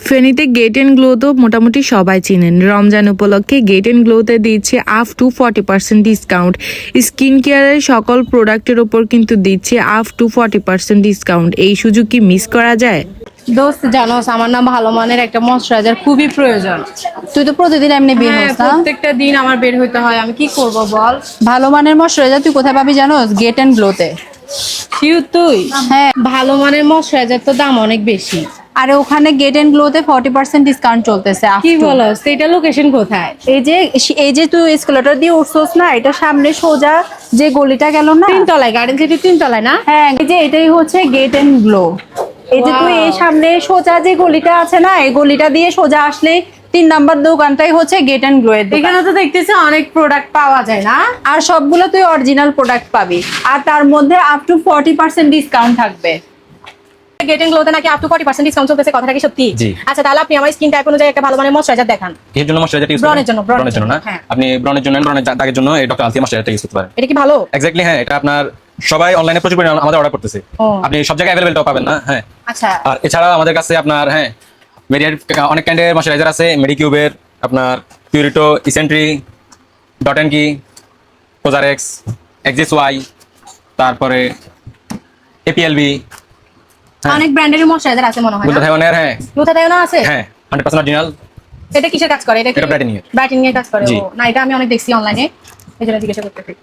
ফেনীতে gate and glow তো মোটামুটি সবাই চিনেন। রমজান উপলক্ষে গেট এন্ড গ্লোতে দিচ্ছে আপ টু 40% ডিসকাউন্ট। স্কিন কেয়ারের সকল প্রোডাক্টের ওপর কিন্তু দিচ্ছে আপ টু 40% ডিসকাউন্ট। এই সুযোগ কি মিস করা যায়? দোস্ত জানোস আমার না ভালো মানের একটা ময়শ্চারাইজার খুবই প্রয়োজন। তুই তো প্রতিদিন এমনি বের হ্যাঁ, হস না? প্রত্যেকটা দিন আমার বের হইতে হয়, আমি কি করব বল। ভালো মানের ময়শ্চারাইজার তুই কোথায় পাবি জানোস? গেট এন্ড গ্লোতে। তুই হ্যাঁ, ভালো মানের ময়শ্চারাইজার তো দাম অনেক বেশি। আরে ওখানে গেট এন্ড গ্লোতে 40% ডিসকাউন্ট চলতেছে। কি বলো, সেটা লোকেশন কোথায়? এই যে তুই এসকেলেটর দিয়ে উঠছস না, এটা সামনে সোজা যে গলিটা গেল না, তিনতলায়, গার্ডেন সিটি তিনতলায় না? হ্যাঁ এই যে এটাই হচ্ছে গেট এন্ড গ্লো। এই যে তুই এই সামনে সোজা যে গলিটা আছে না, এই গলিটা দিয়ে সোজা আসলে 3 নাম্বার দোকানটাই হচ্ছে গেট এন্ড গ্লো এর দোকান। এখানে তো দেখতেছি অনেক প্রোডাক্ট পাওয়া যায় না? আর সবগুলো তুই অরিজিনাল প্রোডাক্ট পাবি, আর তার মধ্যে আপ টু 40% ডিসকাউন্ট থাকবে। গেট এন্ড গ্লোতে নাকি আপ টু 40% ডিসকাউন্ট চলতেছে, কথাটা কি সত্যি? জি। আচ্ছা, তাহলে আপনি আমার স্কিন টাইপ অনুযায়ী একটা ভালো মানের ময়শ্চারাইজার দেখান। এর জন্য ময়শ্চারাইজার ইউজ ব্রণের জন্য, ব্রণের জন্য না, হ্যাঁ। আপনি ব্রণের জন্য ব্রণের দাগের জন্য এই ডক্টর আলথিয়া ময়শ্চারাইজারটা ইউজ করতে পারেন। এটা কি ভালো? এক্স্যাক্টলি, হ্যাঁ, এটা আপনার সবাই অনলাইনে প্রচুর পরিমাণে আমাদের অর্ডার করতেছে। ও। আপনি সব জায়গায় অ্যাভেলেবলটাও পাবেন না, হ্যাঁ। আচ্ছা, আর এছাড়া আমাদের কাছে আপনার ভেরিয়েন্ট অনেক কাইন্ডের ময়শ্চারাইজার আছে। মেডিকিউবের, আপনার পিউরিটো, ইসেন্ট্রি, ডট এন্ড কি, কোজারেক্স, এক্সিস ওয়াই, তারপরে এপিএলবি, অনেক ব্র্যান্ডের ময়শ্চারাইজার আছে মনে হয় না? গ্লুটাথায়োনের, হ্যাঁ গ্লুটাথায়োনও আছে? হ্যাঁ 100% অরিজিনাল। এটা কিসের কাজ করে? এটা কি এটা ব্রাইটেনিং এর। ব্রাইটেনিং এর কাজ করে? জি। ও না, এটা আমি অনেক দেখছি অনলাইনে, এজন্য জিজ্ঞাসা করতেছি।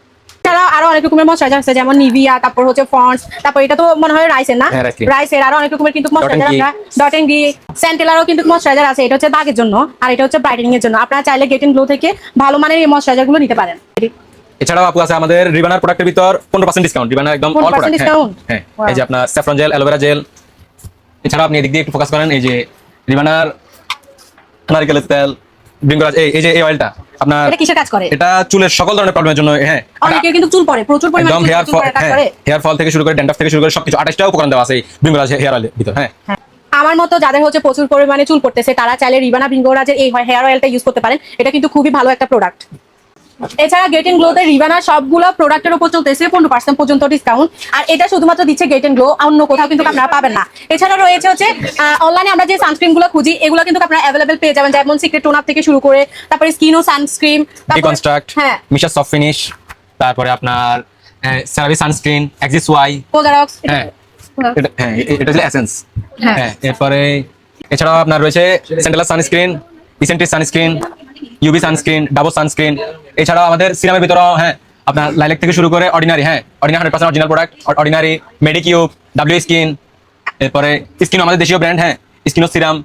এছাড়াও আরো অনেক রকমের ময়শ্চারাইজার আছে, যেমন নিভিয়া, তারপর হচ্ছে পন্ডস, তারপর এটা তো মনে হয় রাইসের না? হ্যাঁ, রাইসের। রাইসের আরো অনেক রকমের কিন্তু ময়শ্চারাইজার ডট এন্ড আমরা ডট এন্ড ডি, সেন্টেলারও কিন্তু ময়শ্চারাইজার আছে। এটা হচ্ছে দাগের জন্য আর এটা হচ্ছে ব্রাইটেনিং এর জন্য। আপনারা চাইলে গেট এন্ড গ্লো থেকে ভালো মানের এই ময়শ্চারাইজার গুলো নিতে পারেন। এছাড়াও আপু আছে আমাদের রিবানার প্রোডাক্টের ভিতর 15% ডিসকাউন্ট। রিবানার একদম অল 15% প্রোডাক্ট, discount? হ্যাঁ। Wow. এই যে আপনার স্যাফরন জেল, অ্যালোভেরা জেল। এছাড়াও আপনি এদিক দিয়ে একটু ফোকাস করেন, এই যে রিবানার নারকেলের তেল, ব্রিঙ্গরাজ, এই যে এই অয়েলটা আপনার, এটা কিসের কাজ করে? এটা চুলের সকল ধরনের প্রবলেমের জন্য, হ্যাঁ। অনেকের কিন্তু চুল পড়ে, প্রচুর পরিমাণে একদম চুল হেয়ার ফল, পড়ে, কাজ হ্যাঁ, করে। হেয়ার ফল থেকে শুরু করে ড্যান্ড্রাফ থেকে শুরু করে সবকিছু 28টা উপকরণ দেওয়া আছে এই ব্রিঙ্গরাজ হেয়ার অয়েলের ভিতর, হ্যাঁ। আমার মতো যাদের হচ্ছে প্রচুর পরিমাণে চুল পড়তেছে, তারা চাইলে রিবানা ভিঙ্গোরাজের এই হেয়ার অয়েলটা ইউজ করতে পারেন। এটা কিন্তু খুবই ভালো একটা প্রোডাক্ট। এছাড়া গেট এন্ড গ্লোতে রিবানা সবগুলো প্রোডাক্টের উপর চলতেছে 15% পর্যন্ত ডিসকাউন্ট। আর এটা শুধুমাত্র দিচ্ছে গেট এন্ড গ্লো, অন্য কোথাও কিন্তু আপনারা পাবেন না। এছাড়া রয়েছে হচ্ছে অনলাইনে আমরা যে সানস্ক্রিন গুলো খুঁজি, এগুলো কিন্তু আপনারা অ্যাভেলেবেল পেয়ে যাবেন, যেমন সিক্রেট টোনার থেকে শুরু করে তারপরে স্কিন ও সানস্ক্রিন, ডিকনস্ট্রাক্ট, হ্যাঁ, মিশা সফট ফিনিশ, তারপরে আপনার সেরাভি সানস্ক্রিন, এক্সিস ওয়াই, কোজারক্স, হ্যাঁ। এটা হচ্ছে এসেন্স, হ্যাঁ। হ্যাঁ। এরপরে এছাড়াও আপনার রয়েছে Centella sunscreen, Isntree sunscreen, UV sunscreen, double sunscreen. এছাড়াও আমাদের সিরামের ভিতরেও, হ্যাঁ, আপনার লাইলেক থেকে শুরু করে অর্ডিনারি, হ্যাঁ, Ordinary 100% original product, Ordinary, Medicube, W skin. এরপরে স্কিন আমাদের দেশীয় ব্র্যান্ড, হ্যাঁ, স্কিনো সিরাম।